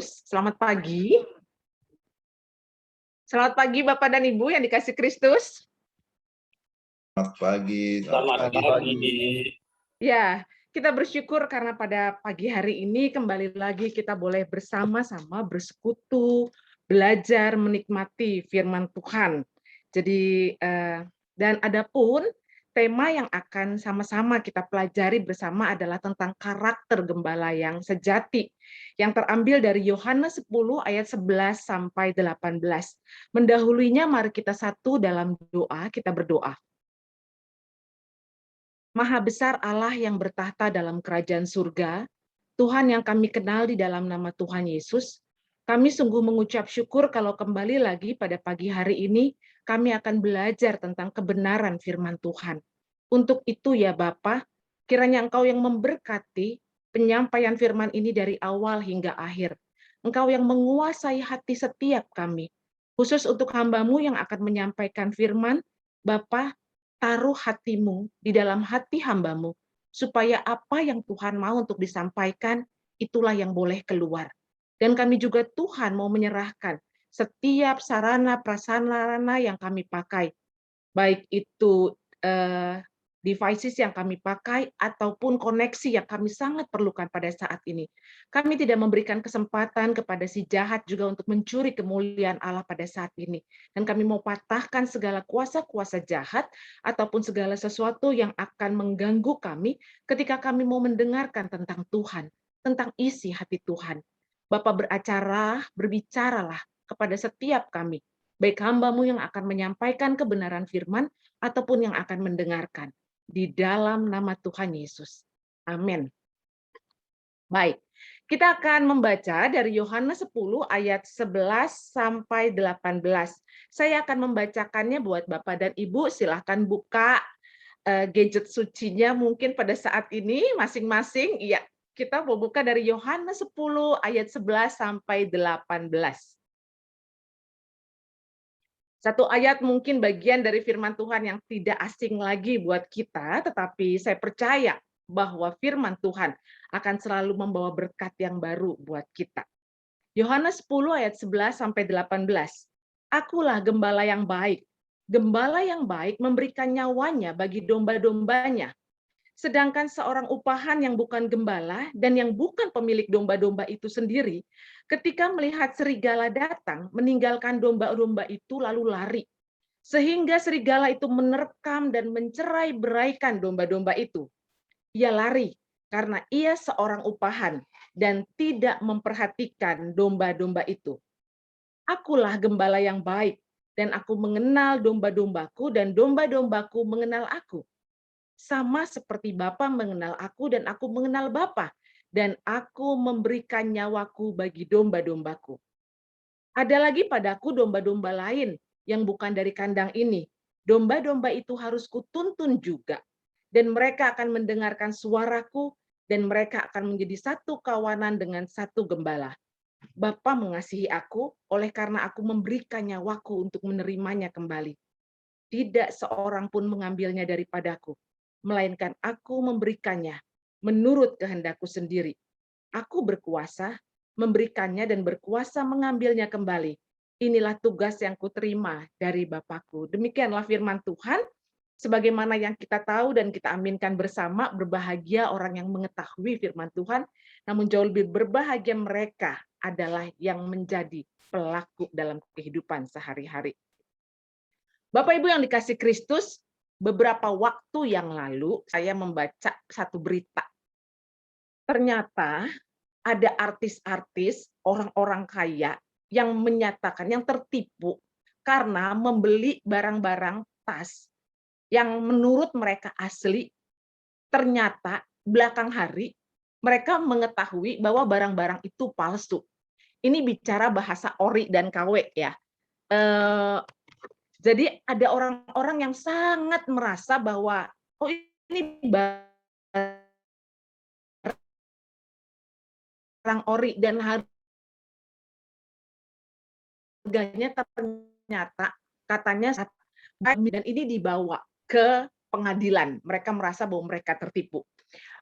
Selamat pagi. Selamat pagi Bapak dan Ibu yang dikasih Kristus. Selamat pagi, Selamat pagi. Ya, kita bersyukur karena pada pagi hari ini kembali lagi kita boleh bersama-sama bersekutu, belajar menikmati firman Tuhan. Jadi dan adapun tema yang akan sama-sama kita pelajari bersama adalah tentang karakter gembala yang sejati yang terambil dari Yohanes 10 ayat 11 sampai 18. Mendahulunya mari kita satu dalam doa, kita berdoa. Maha besar Allah yang bertahta dalam kerajaan surga, Tuhan yang kami kenal di dalam nama Tuhan Yesus, kami sungguh mengucap syukur kalau kembali lagi pada pagi hari ini kami akan belajar tentang kebenaran firman Tuhan. Untuk itu ya Bapa, kiranya Engkau yang memberkati penyampaian firman ini dari awal hingga akhir. Engkau yang menguasai hati setiap kami. Khusus untuk hamba-Mu yang akan menyampaikan firman, Bapa, taruh hatimu di dalam hati hamba-Mu, supaya apa yang Tuhan mau untuk disampaikan, itulah yang boleh keluar. Dan kami juga Tuhan mau menyerahkan setiap sarana prasarana yang kami pakai, baik itu devices yang kami pakai ataupun koneksi yang kami sangat perlukan pada saat ini. Kami tidak memberikan kesempatan kepada si jahat juga untuk mencuri kemuliaan Allah pada saat ini. Dan kami mau patahkan segala kuasa-kuasa jahat ataupun segala sesuatu yang akan mengganggu kami ketika kami mau mendengarkan tentang Tuhan, tentang isi hati Tuhan. Bapak berbicaralah kepada setiap kami, baik hamba-Mu yang akan menyampaikan kebenaran firman ataupun yang akan mendengarkan. Di dalam nama Tuhan Yesus. Amin. Baik, kita akan membaca dari Yohanes 10 ayat 11 sampai 18. Saya akan membacakannya buat Bapak dan Ibu, silahkan buka gadget sucinya mungkin pada saat ini masing-masing. Iya, kita mau buka dari Yohanes 10 ayat 11 sampai 18. Satu ayat mungkin bagian dari firman Tuhan yang tidak asing lagi buat kita, tetapi saya percaya bahwa firman Tuhan akan selalu membawa berkat yang baru buat kita. Yohanes 10 ayat 11 sampai 18. Akulah gembala yang baik. Gembala yang baik memberikan nyawanya bagi domba-dombanya. Sedangkan seorang upahan yang bukan gembala dan yang bukan pemilik domba-domba itu sendiri, ketika melihat serigala datang, meninggalkan domba-domba itu lalu lari. Sehingga serigala itu menerkam dan mencerai-beraikan domba-domba itu. Ia lari karena ia seorang upahan dan tidak memperhatikan domba-domba itu. Akulah gembala yang baik, dan aku mengenal domba-dombaku dan domba-dombaku mengenal aku. Sama seperti Bapa mengenal aku dan aku mengenal Bapa, dan aku memberikan nyawaku bagi domba-dombaku. Ada lagi padaku domba-domba lain yang bukan dari kandang ini. Domba-domba itu harus kutuntun juga, dan mereka akan mendengarkan suaraku, dan mereka akan menjadi satu kawanan dengan satu gembala. Bapa mengasihi aku oleh karena aku memberikan nyawaku untuk menerimanya kembali. Tidak seorang pun mengambilnya daripadaku, melainkan aku memberikannya menurut kehendakku sendiri. Aku berkuasa memberikannya dan berkuasa mengambilnya kembali. Inilah tugas yang kuterima dari Bapakku. Demikianlah firman Tuhan. Sebagaimana yang kita tahu dan kita aminkan bersama, berbahagia orang yang mengetahui firman Tuhan, namun jauh lebih berbahagia mereka adalah yang menjadi pelaku dalam kehidupan sehari-hari. Bapak Ibu yang dikasih Kristus, beberapa waktu yang lalu saya membaca satu berita. Ternyata ada artis-artis, orang-orang kaya yang menyatakan, yang tertipu karena membeli barang-barang tas yang menurut mereka asli, ternyata belakang hari mereka mengetahui bahwa barang-barang itu palsu. Ini bicara bahasa ori dan KW ya. Jadi ada orang-orang yang sangat merasa bahwa oh ini barang ori dan harganya ternyata katanya dan ini dibawa ke pengadilan. Mereka merasa bahwa mereka tertipu.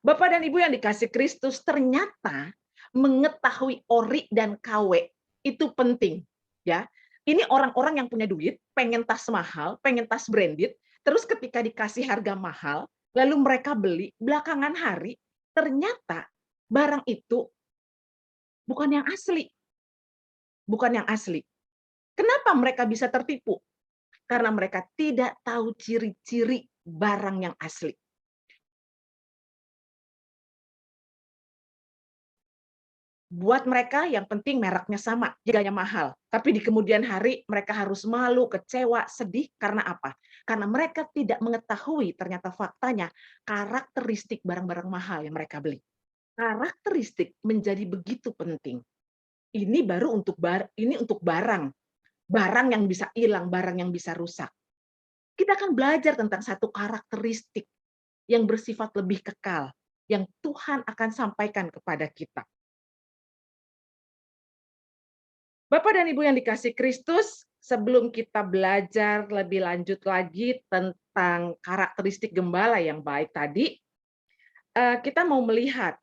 Bapak dan Ibu yang dikasih Kristus, ternyata mengetahui ori dan KW itu penting, ya. Ini orang-orang yang punya duit, pengen tas mahal, pengen tas branded, terus ketika dikasih harga mahal, lalu mereka beli, belakangan hari ternyata barang itu bukan yang asli, bukan yang asli. Kenapa mereka bisa tertipu? Karena mereka tidak tahu ciri-ciri barang yang asli. Buat mereka yang penting mereknya sama, harganya mahal. Tapi di kemudian hari mereka harus malu, kecewa, sedih karena apa? Karena mereka tidak mengetahui ternyata faktanya karakteristik barang-barang mahal yang mereka beli. Karakteristik menjadi begitu penting. Ini baru untuk barang yang bisa hilang, barang yang bisa rusak. Kita akan belajar tentang satu karakteristik yang bersifat lebih kekal, yang Tuhan akan sampaikan kepada kita. Bapak dan Ibu yang dikasih Kristus, sebelum kita belajar lebih lanjut lagi tentang karakteristik gembala yang baik tadi, kita mau melihat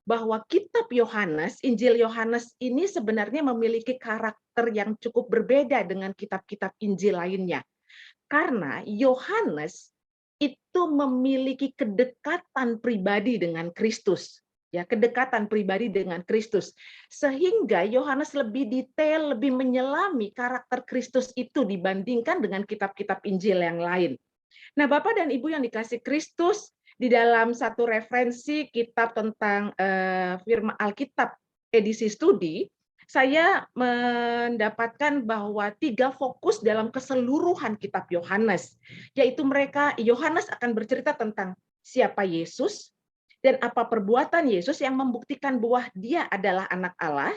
bahwa kitab Yohanes, Injil Yohanes ini sebenarnya memiliki karakter yang cukup berbeda dengan kitab-kitab Injil lainnya. Karena Yohanes itu memiliki kedekatan pribadi dengan Kristus. Ya, kedekatan pribadi dengan Kristus. Sehingga Yohanes lebih detail, lebih menyelami karakter Kristus itu dibandingkan dengan kitab-kitab Injil yang lain. Nah, Bapak dan Ibu yang dikasih Kristus, di dalam satu referensi kitab tentang firman Alkitab edisi studi, saya mendapatkan bahwa 3 fokus dalam keseluruhan kitab Yohanes, yaitu Yohanes akan bercerita tentang siapa Yesus dan apa perbuatan Yesus yang membuktikan bahwa dia adalah anak Allah,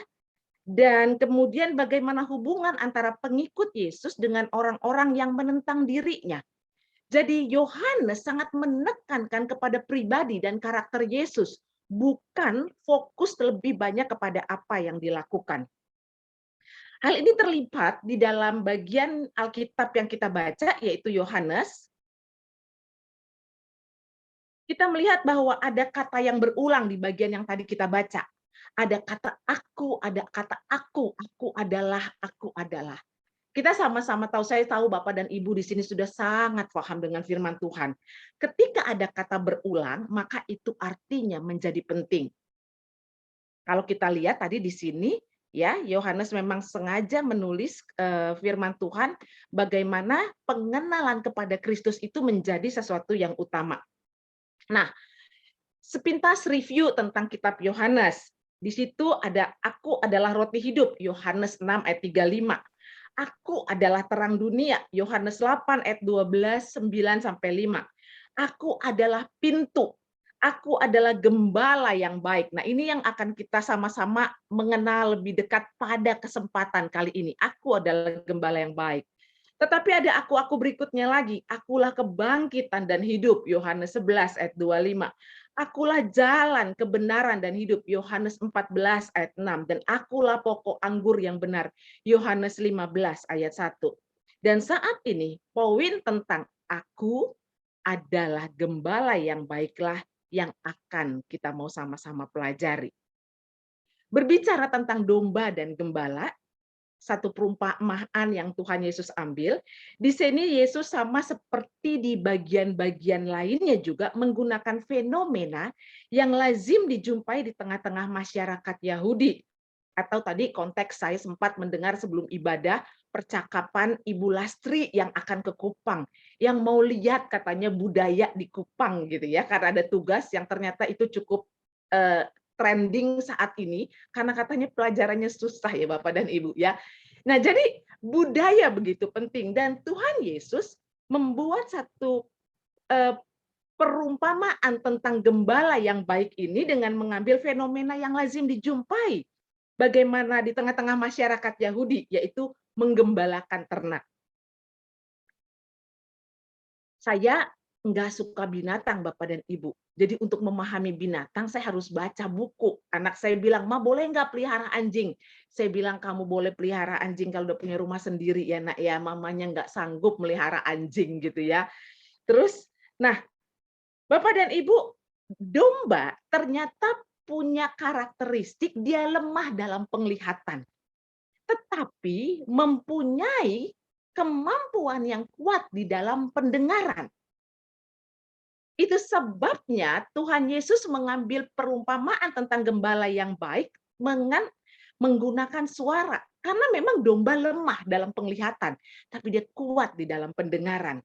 dan kemudian bagaimana hubungan antara pengikut Yesus dengan orang-orang yang menentang dirinya. Jadi Yohanes sangat menekankan kepada pribadi dan karakter Yesus, bukan fokus lebih banyak kepada apa yang dilakukan. Hal ini terlihat di dalam bagian Alkitab yang kita baca, yaitu Yohanes. Kita melihat bahwa ada kata yang berulang di bagian yang tadi kita baca. Ada kata aku adalah, aku adalah. Kita sama-sama tahu, saya tahu Bapak dan Ibu di sini sudah sangat paham dengan firman Tuhan. Ketika ada kata berulang, maka itu artinya menjadi penting. Kalau kita lihat tadi di sini, ya, Yohanes memang sengaja menulis firman Tuhan bagaimana pengenalan kepada Kristus itu menjadi sesuatu yang utama. Nah, sepintas review tentang kitab Yohanes. Di situ ada aku adalah roti hidup, Yohanes 6 ayat 35. Aku adalah terang dunia, Yohanes 8 ayat 12, 9 sampai 5. Aku adalah pintu. Aku adalah gembala yang baik. Nah, ini yang akan kita sama-sama mengenal lebih dekat pada kesempatan kali ini. Aku adalah gembala yang baik. Tetapi ada aku berikutnya lagi. Akulah kebangkitan dan hidup, Yohanes 11 ayat 25. Akulah jalan, kebenaran, dan hidup, Yohanes 14 ayat 6. Dan akulah pokok anggur yang benar, Yohanes 15 ayat 1. Dan saat ini, poin tentang aku adalah gembala yang baiklah yang akan kita mau sama-sama pelajari. Berbicara tentang domba dan gembala, satu perumpamaan yang Tuhan Yesus ambil. Di sini Yesus sama seperti di bagian-bagian lainnya juga menggunakan fenomena yang lazim dijumpai di tengah-tengah masyarakat Yahudi. Atau tadi konteks saya sempat mendengar sebelum ibadah percakapan Ibu Lastri yang akan ke Kupang, yang mau lihat katanya budaya di Kupang gitu ya, karena ada tugas yang ternyata itu cukup trending saat ini karena katanya pelajarannya susah ya Bapak dan Ibu ya. Nah, jadi budaya begitu penting dan Tuhan Yesus membuat satu perumpamaan tentang gembala yang baik ini dengan mengambil fenomena yang lazim dijumpai. Bagaimana di tengah-tengah masyarakat Yahudi, yaitu menggembalakan ternak. Saya nggak suka binatang, Bapak dan Ibu. Jadi untuk memahami binatang, saya harus baca buku. Anak saya bilang, "Ma, boleh nggak pelihara anjing?" Saya bilang, "Kamu boleh pelihara anjing kalau udah punya rumah sendiri ya, Nak ya. Mamanya nggak sanggup melihara anjing," gitu ya. Terus, nah, Bapak dan Ibu, domba ternyata punya karakteristik dia lemah dalam penglihatan, tetapi mempunyai kemampuan yang kuat di dalam pendengaran. Itu sebabnya Tuhan Yesus mengambil perumpamaan tentang gembala yang baik menggunakan suara. Karena memang domba lemah dalam penglihatan, tapi dia kuat di dalam pendengaran.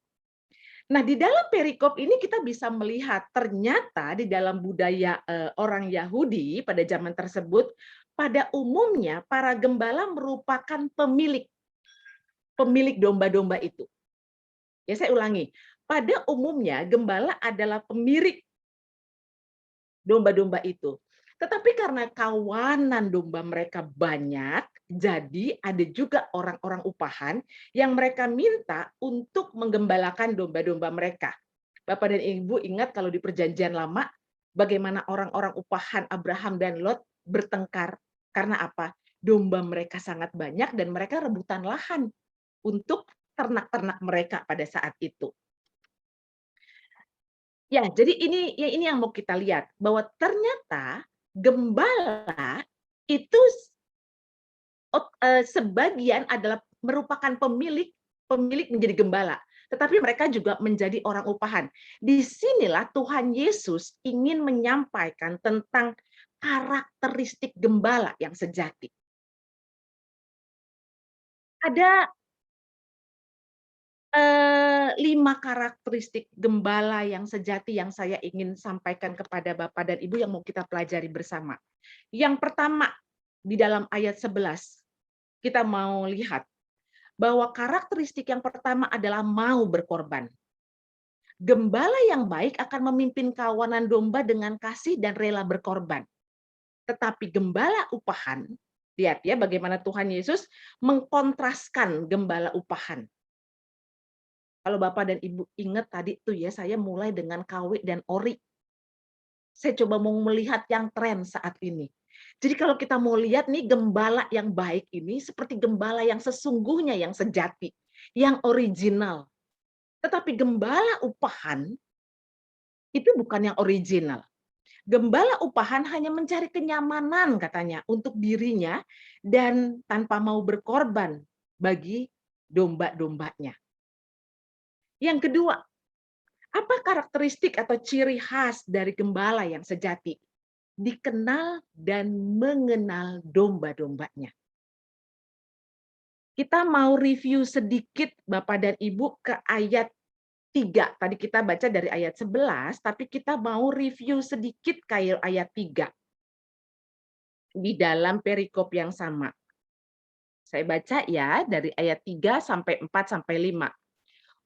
Nah, di dalam perikop ini kita bisa melihat ternyata di dalam budaya orang Yahudi pada zaman tersebut, pada umumnya para gembala merupakan pemilik domba-domba itu. Ya, saya ulangi. Pada umumnya gembala adalah pemilik domba-domba itu. Tetapi karena kawanan domba mereka banyak, jadi ada juga orang-orang upahan yang mereka minta untuk menggembalakan domba-domba mereka. Bapak dan Ibu ingat kalau di Perjanjian Lama, bagaimana orang-orang upahan Abraham dan Lot bertengkar. Karena apa? Domba mereka sangat banyak dan mereka rebutan lahan untuk ternak-ternak mereka pada saat itu. Ya, jadi ini yang mau kita lihat, bahwa ternyata gembala itu sebagian adalah merupakan pemilik menjadi gembala, tetapi mereka juga menjadi orang upahan. Di sinilah Tuhan Yesus ingin menyampaikan tentang karakteristik gembala yang sejati. Ada 5 karakteristik gembala yang sejati yang saya ingin sampaikan kepada Bapak dan Ibu yang mau kita pelajari bersama. Yang pertama, di dalam ayat 11, kita mau lihat bahwa karakteristik yang pertama adalah mau berkorban. Gembala yang baik akan memimpin kawanan domba dengan kasih dan rela berkorban. Tetapi gembala upahan, lihat ya bagaimana Tuhan Yesus mengkontraskan gembala upahan. Kalau Bapak dan Ibu ingat tadi tuh ya, saya mulai dengan KW dan ORI. Saya coba mau melihat yang tren saat ini. Jadi kalau kita mau lihat nih gembala yang baik ini seperti gembala yang sesungguhnya, yang sejati, yang original. Tetapi gembala upahan itu bukan yang original. Gembala upahan hanya mencari kenyamanan katanya untuk dirinya dan tanpa mau berkorban bagi domba-dombanya. Yang kedua, apa karakteristik atau ciri khas dari gembala yang sejati? Dikenal dan mengenal domba-dombanya. Kita mau review sedikit Bapak dan Ibu ke ayat 3. Tadi kita baca dari ayat 11, tapi kita mau review sedikit ke ayat 3. Di dalam perikop yang sama. Saya baca ya dari ayat 3 sampai 4 sampai 5.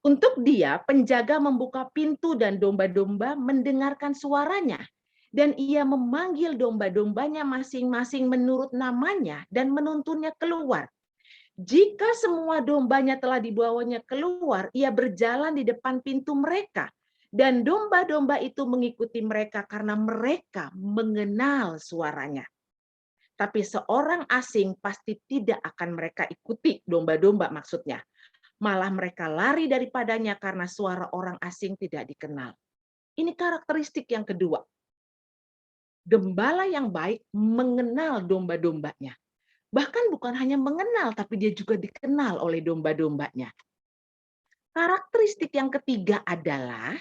Untuk dia, penjaga membuka pintu dan domba-domba mendengarkan suaranya. Dan ia memanggil domba-dombanya masing-masing menurut namanya dan menuntunnya keluar. Jika semua dombanya telah dibawanya keluar, ia berjalan di depan pintu mereka. Dan domba-domba itu mengikuti mereka karena mereka mengenal suaranya. Tapi seorang asing pasti tidak akan mereka ikuti, domba-domba maksudnya. Malah mereka lari daripadanya karena suara orang asing tidak dikenal. Ini karakteristik yang kedua. Gembala yang baik mengenal domba-dombanya. Bahkan bukan hanya mengenal, tapi dia juga dikenal oleh domba-dombanya. Karakteristik yang ketiga adalah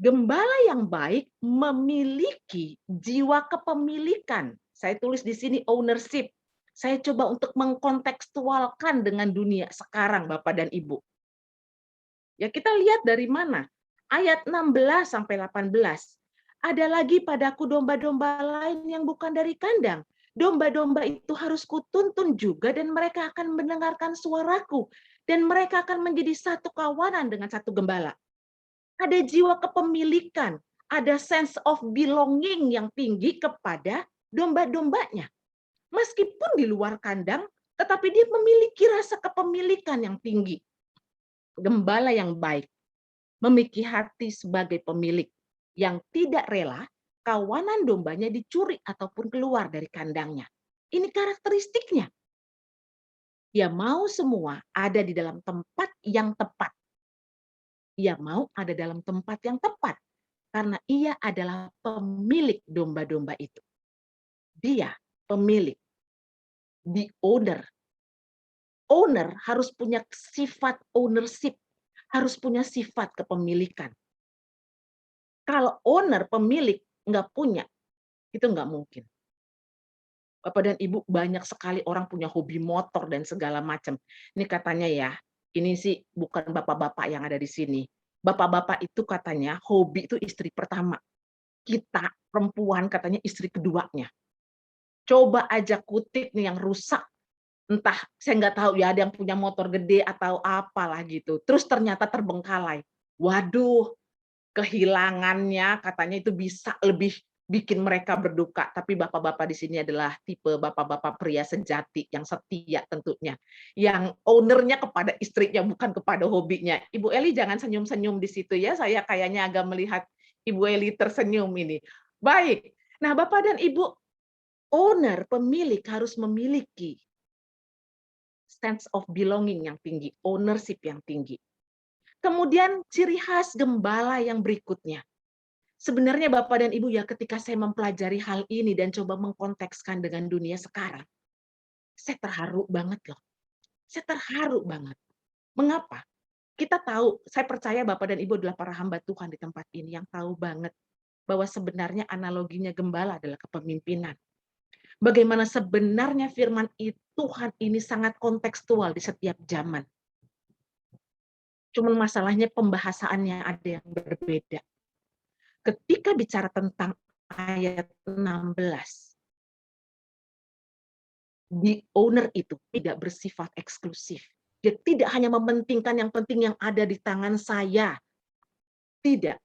gembala yang baik memiliki jiwa kepemilikan. Saya tulis di sini ownership. Saya coba untuk mengkontekstualkan dengan dunia sekarang, Bapak dan Ibu. Ya, kita lihat dari mana? Ayat 16 sampai 18. Ada lagi padaku domba-domba lain yang bukan dari kandang. Domba-domba itu harus kutuntun juga dan mereka akan mendengarkan suaraku. Dan mereka akan menjadi satu kawanan dengan satu gembala. Ada jiwa kepemilikan, ada sense of belonging yang tinggi kepada domba-dombanya. Meskipun di luar kandang, tetapi dia memiliki rasa kepemilikan yang tinggi. Gembala yang baik memiliki hati sebagai pemilik yang tidak rela kawanan dombanya dicuri ataupun keluar dari kandangnya. Ini karakteristiknya. Dia mau semua ada di dalam tempat yang tepat. Dia mau ada dalam tempat yang tepat. karena ia adalah pemilik domba-domba itu. Dia pemilik, the owner. Owner harus punya sifat ownership, harus punya sifat kepemilikan. Kalau owner, pemilik, nggak punya, itu nggak mungkin. Bapak dan Ibu, banyak sekali orang punya hobi motor dan segala macam. Ini katanya ya, ini sih bukan bapak-bapak yang ada di sini. Bapak-bapak itu katanya hobi itu istri pertama. Kita perempuan katanya istri keduanya. Coba aja kutip nih yang rusak. Entah, saya nggak tahu ya, ada yang punya motor gede atau apalah gitu. Terus ternyata terbengkalai. Waduh, kehilangannya katanya itu bisa lebih bikin mereka berduka. Tapi bapak-bapak di sini adalah tipe bapak-bapak pria sejati yang setia tentunya. Yang ownernya kepada istrinya, bukan kepada hobinya. Ibu Eli jangan senyum-senyum di situ ya. Saya kayaknya agak melihat Ibu Eli tersenyum ini. Baik. Nah, Bapak dan Ibu, owner, pemilik harus memiliki sense of belonging yang tinggi, ownership yang tinggi. Kemudian ciri khas gembala yang berikutnya. Sebenarnya Bapak dan Ibu ya, ketika saya mempelajari hal ini dan coba mengkontekskan dengan dunia sekarang, saya terharu banget loh. Saya terharu banget. Mengapa? Kita tahu, saya percaya Bapak dan Ibu adalah para hamba Tuhan di tempat ini yang tahu banget bahwa sebenarnya analoginya gembala adalah kepemimpinan. Bagaimana sebenarnya firman Tuhan ini sangat kontekstual di setiap zaman. Cuma masalahnya pembahasannya ada yang berbeda. Ketika bicara tentang ayat 16, the owner itu tidak bersifat eksklusif. Dia tidak hanya mementingkan yang penting yang ada di tangan saya. Tidak.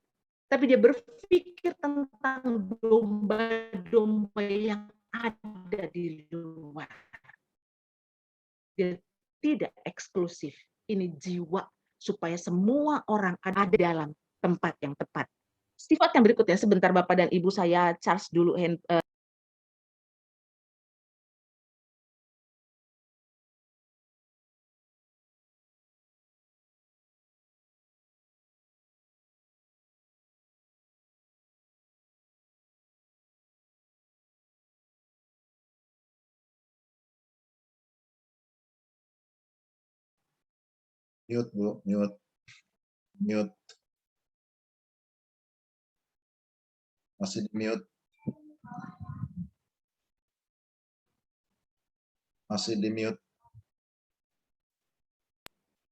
Tapi dia berpikir tentang domba-domba yang ada di luar. Dia tidak eksklusif. Ini jiwa supaya semua orang ada dalam tempat yang tepat. Sifat yang berikutnya, sebentar Bapak dan Ibu, saya charge dulu Mute, Bu. Mute. Mute. Masih di mute. Masih di mute.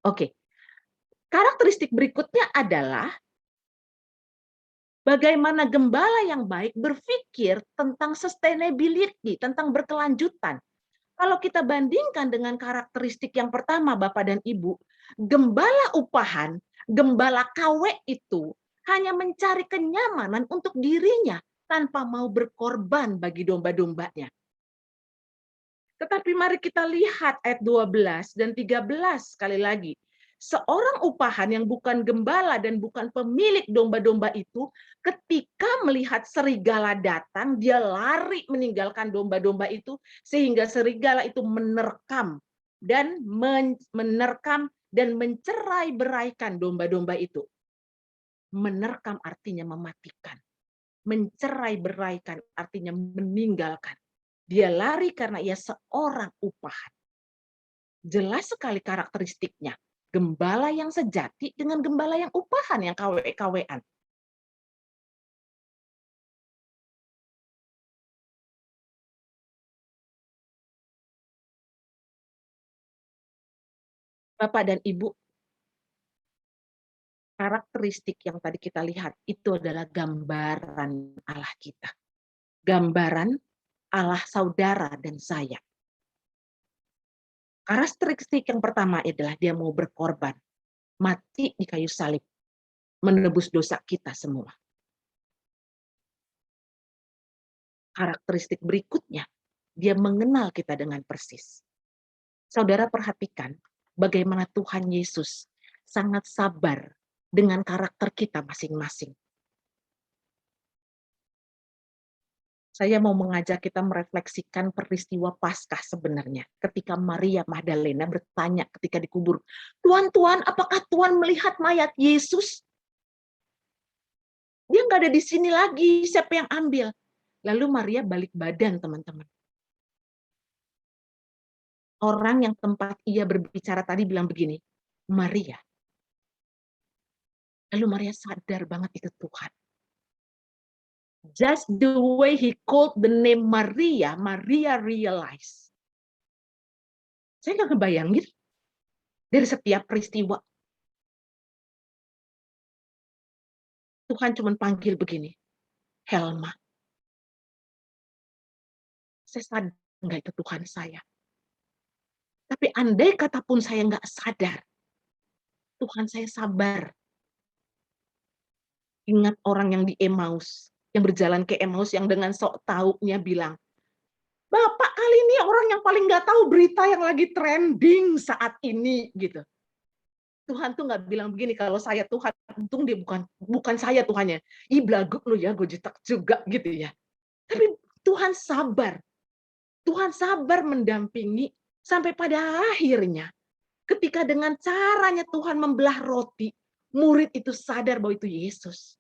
Oke. Karakteristik berikutnya adalah bagaimana gembala yang baik berpikir tentang sustainability, tentang berkelanjutan. Kalau kita bandingkan dengan karakteristik yang pertama, Bapak dan Ibu, gembala upahan, gembala KW itu hanya mencari kenyamanan untuk dirinya tanpa mau berkorban bagi domba-dombanya. Tetapi mari kita lihat ayat 12 dan 13 sekali lagi. Seorang upahan yang bukan gembala dan bukan pemilik domba-domba itu, ketika melihat serigala datang, dia lari meninggalkan domba-domba itu, sehingga serigala itu menerkam dan mencerai-beraikan domba-domba itu. Menerkam artinya mematikan. Mencerai-beraikan artinya meninggalkan. Dia lari karena ia seorang upahan. Jelas sekali karakteristiknya. Gembala yang sejati dengan gembala yang upahan, yang KW-KW-an. Bapak dan Ibu, karakteristik yang tadi kita lihat itu adalah gambaran Allah kita. Gambaran Allah saudara dan saya. Karakteristik yang pertama adalah dia mau berkorban, mati di kayu salib, menebus dosa kita semua. Karakteristik berikutnya, dia mengenal kita dengan persis. Saudara perhatikan bagaimana Tuhan Yesus sangat sabar dengan karakter kita masing-masing. Saya mau mengajak kita merefleksikan peristiwa Paskah sebenarnya. Ketika Maria Magdalena bertanya ketika dikubur, Tuhan, Tuhan, apakah Tuhan melihat mayat Yesus? Dia nggak ada di sini lagi, siapa yang ambil? Lalu Maria balik badan, teman-teman. Orang yang tempat ia berbicara tadi bilang begini, Maria. Lalu Maria sadar banget itu Tuhan. Just the way he called the name Maria, Maria realized. Saya nggak kebayangin dari setiap peristiwa. Tuhan cuma panggil begini, Helma. Saya sadar nggak itu Tuhan saya. Tapi andai kata pun saya nggak sadar, Tuhan saya sabar. Ingat orang yang di Emmaus, yang berjalan ke Emmaus yang dengan sok taunya bilang, Bapak kali ini orang yang paling nggak tahu berita yang lagi trending saat ini gitu. Tuhan tuh nggak bilang begini, kalau saya Tuhan, untung dia bukan saya Tuhannya. Ih blaguk lu ya, gue jetak juga gitu ya. Tapi Tuhan sabar. Tuhan sabar mendampingi sampai pada akhirnya ketika dengan caranya Tuhan membelah roti, murid itu sadar bahwa itu Yesus.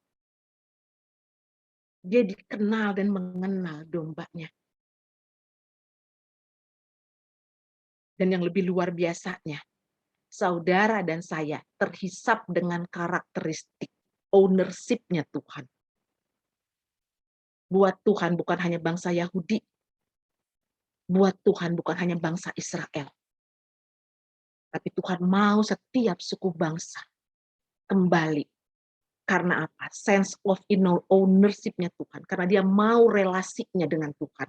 Dia dikenal dan mengenal dombanya. Dan yang lebih luar biasanya, saudara dan saya terhisap dengan karakteristik ownership-nya Tuhan. Buat Tuhan bukan hanya bangsa Yahudi, buat Tuhan bukan hanya bangsa Israel, tapi Tuhan mau setiap suku bangsa kembali. Karena apa? Sense of ownership-nya Tuhan. Karena dia mau relasinya dengan Tuhan.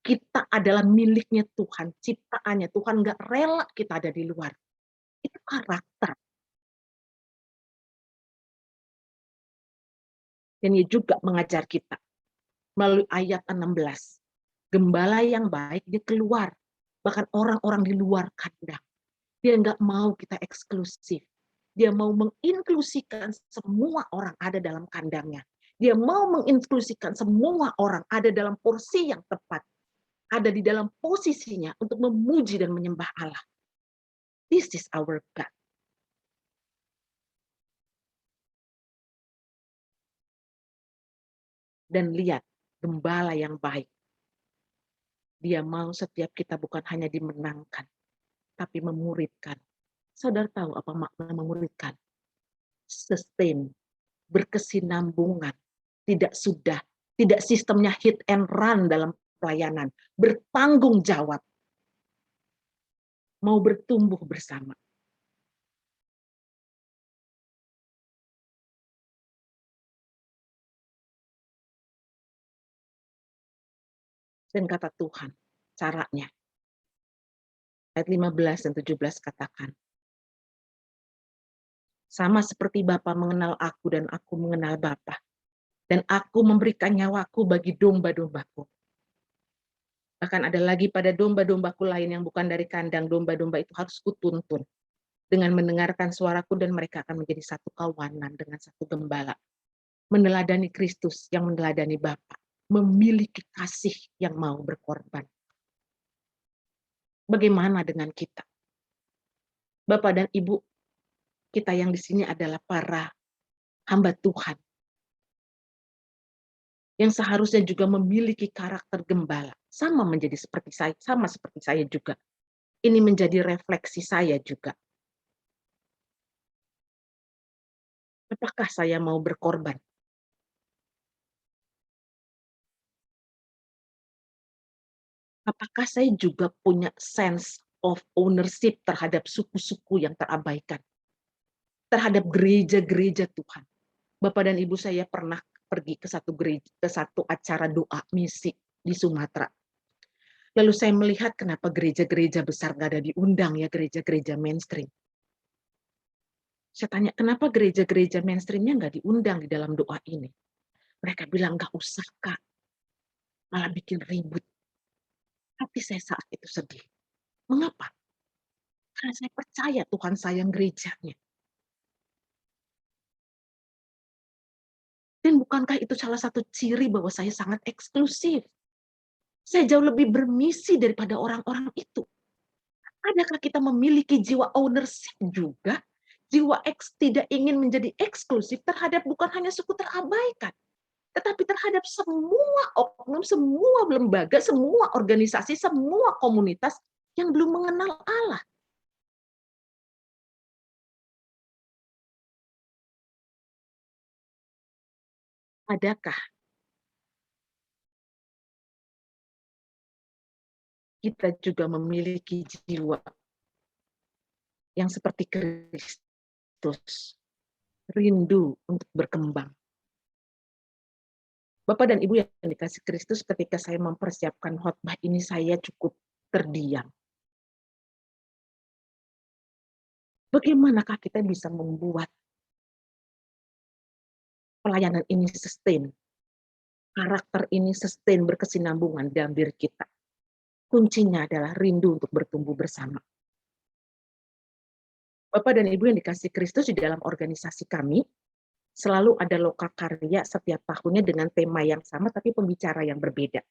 Kita adalah miliknya Tuhan, ciptaannya. Tuhan nggak rela kita ada di luar. Itu karakter. Dan dia juga mengajar kita melalui ayat 16. Gembala yang baik, dia keluar. Bahkan orang-orang di luar kandang. Dia nggak mau kita eksklusif. Dia mau menginklusikan semua orang ada dalam kandangnya. Dia mau menginklusikan semua orang ada dalam porsi yang tepat. Ada di dalam posisinya untuk memuji dan menyembah Allah. This is our God. Dan lihat, gembala yang baik. Dia mau setiap kita bukan hanya dimenangkan, tapi memuridkan. Saudara tahu apa makna memuridkan? Sustain, berkesinambungan, tidak sistemnya hit and run dalam pelayanan, bertanggung jawab, mau bertumbuh bersama. Dan kata Tuhan, caranya. Ayat 15 dan 17 katakan, sama seperti Bapa mengenal aku dan aku mengenal Bapa, dan aku memberikan nyawaku bagi domba-dombaku. Bahkan ada lagi pada domba-dombaku lain yang bukan dari kandang, domba-domba itu harus kutuntun. Dengan mendengarkan suaraku dan mereka akan menjadi satu kawanan dengan satu gembala. Meneladani Kristus yang meneladani Bapa. Memiliki kasih yang mau berkorban. Bagaimana dengan kita? Bapak dan Ibu, kita yang di sini adalah para hamba Tuhan. Yang seharusnya juga memiliki karakter gembala. Sama seperti saya juga. Ini menjadi refleksi saya juga. Apakah saya mau berkorban? Apakah saya juga punya sense of ownership terhadap suku-suku yang terabaikan? Terhadap gereja-gereja Tuhan. Bapak dan Ibu saya pernah pergi ke satu acara doa misi di Sumatera. Lalu saya melihat kenapa gereja-gereja besar nggak ada diundang ya, gereja-gereja mainstream. Saya tanya, kenapa gereja-gereja mainstreamnya nggak diundang di dalam doa ini? Mereka bilang, nggak usah Kak, malah bikin ribut. Hati saya saat itu sedih. Mengapa? Karena saya percaya Tuhan sayang gerejanya. Dan bukankah itu salah satu ciri bahwa saya sangat eksklusif? Saya jauh lebih bermisi daripada orang-orang itu. Adakah kita memiliki jiwa ownership juga? Jiwa tidak ingin menjadi eksklusif terhadap bukan hanya suku terabaikan, tetapi terhadap semua oknum, semua lembaga, semua organisasi, semua komunitas yang belum mengenal Allah. Adakah kita juga memiliki jiwa yang seperti Kristus, rindu untuk berkembang? Bapak dan Ibu yang dikasih Kristus, ketika saya mempersiapkan khotbah ini, saya cukup terdiam. Bagaimanakah kita bisa membuat pelayanan ini sustain, karakter ini sustain, berkesinambungan dalam diri kita? Kuncinya adalah rindu untuk bertumbuh bersama. Bapak dan Ibu yang dikasih Kristus, di dalam organisasi kami, selalu ada lokakarya setiap tahunnya dengan tema yang sama, tapi pembicara yang berbeda.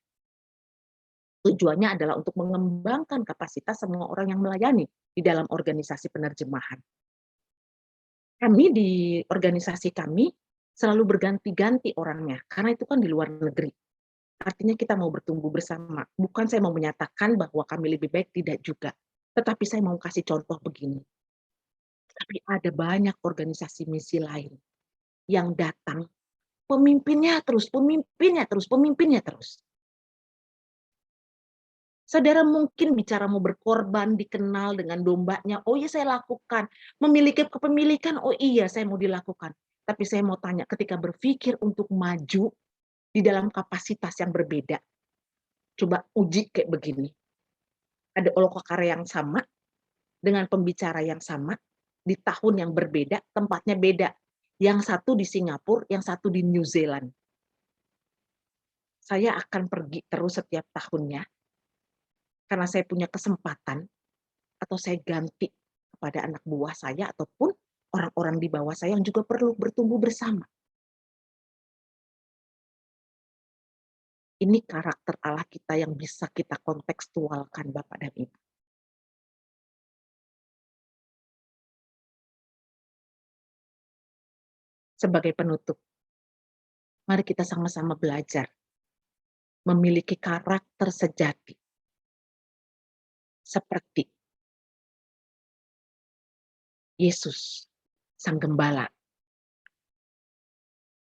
Tujuannya adalah untuk mengembangkan kapasitas semua orang yang melayani di dalam organisasi penerjemahan. Kami di organisasi kami selalu berganti-ganti orangnya, karena itu kan di luar negeri. Artinya kita mau bertumbuh bersama. Bukan saya mau menyatakan bahwa kami lebih baik, tidak juga. Tetapi saya mau kasih contoh begini. Tapi ada banyak organisasi misi lain yang datang, pemimpinnya terus, pemimpinnya terus, pemimpinnya terus. Saudara mungkin bicara mau berkorban, dikenal dengan dombanya, oh iya saya lakukan. Memiliki kepemilikan, oh iya saya mau dilakukan. Tapi saya mau tanya, ketika berpikir untuk maju di dalam kapasitas yang berbeda, coba uji kayak begini. Ada lokakarya yang sama, dengan pembicara yang sama, di tahun yang berbeda, tempatnya beda. Yang satu di Singapura, yang satu di New Zealand. Saya akan pergi terus setiap tahunnya, karena saya punya kesempatan, atau saya ganti kepada anak buah saya, ataupun orang-orang di bawah saya yang juga perlu bertumbuh bersama. Ini karakter Allah kita yang bisa kita kontekstualkan, Bapak dan Ibu. Sebagai penutup, mari kita sama-sama belajar memiliki karakter sejati seperti Yesus, Sang Gembala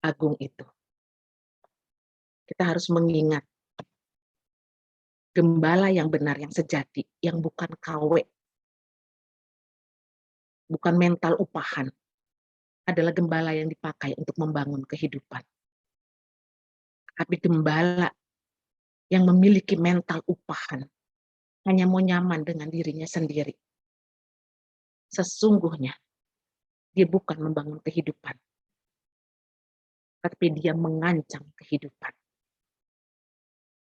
Agung itu. Kita harus mengingat gembala yang benar, yang sejati, yang bukan KW, bukan mental upahan, adalah gembala yang dipakai untuk membangun kehidupan. Tapi gembala yang memiliki mental upahan, hanya mau nyaman dengan dirinya sendiri. Sesungguhnya, dia bukan membangun kehidupan, tapi dia mengancam kehidupan.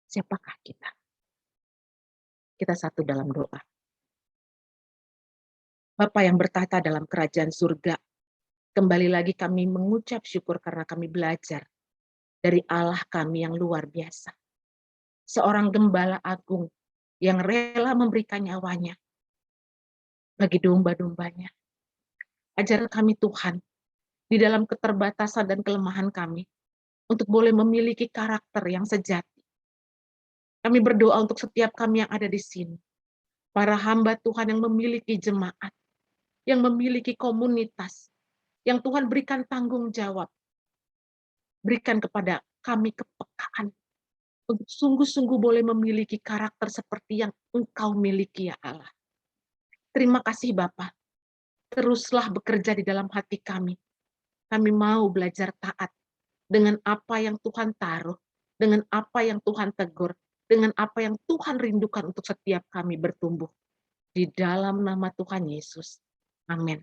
Siapakah kita? Kita satu dalam doa. Bapa yang bertahta dalam kerajaan surga, kembali lagi kami mengucap syukur karena kami belajar dari Allah kami yang luar biasa. Seorang gembala agung yang rela memberikan nyawanya bagi domba-dombanya. Ajar kami Tuhan, di dalam keterbatasan dan kelemahan kami, untuk boleh memiliki karakter yang sejati. Kami berdoa untuk setiap kami yang ada di sini. Para hamba Tuhan yang memiliki jemaat, yang memiliki komunitas, yang Tuhan berikan tanggung jawab. Berikan kepada kami kepekaan untuk sungguh-sungguh boleh memiliki karakter seperti yang Engkau miliki, ya Allah. Terima kasih Bapa. Teruslah bekerja di dalam hati kami. Kami mau belajar taat dengan apa yang Tuhan taruh, dengan apa yang Tuhan tegur, dengan apa yang Tuhan rindukan untuk setiap kami bertumbuh. Di dalam nama Tuhan Yesus. Amin.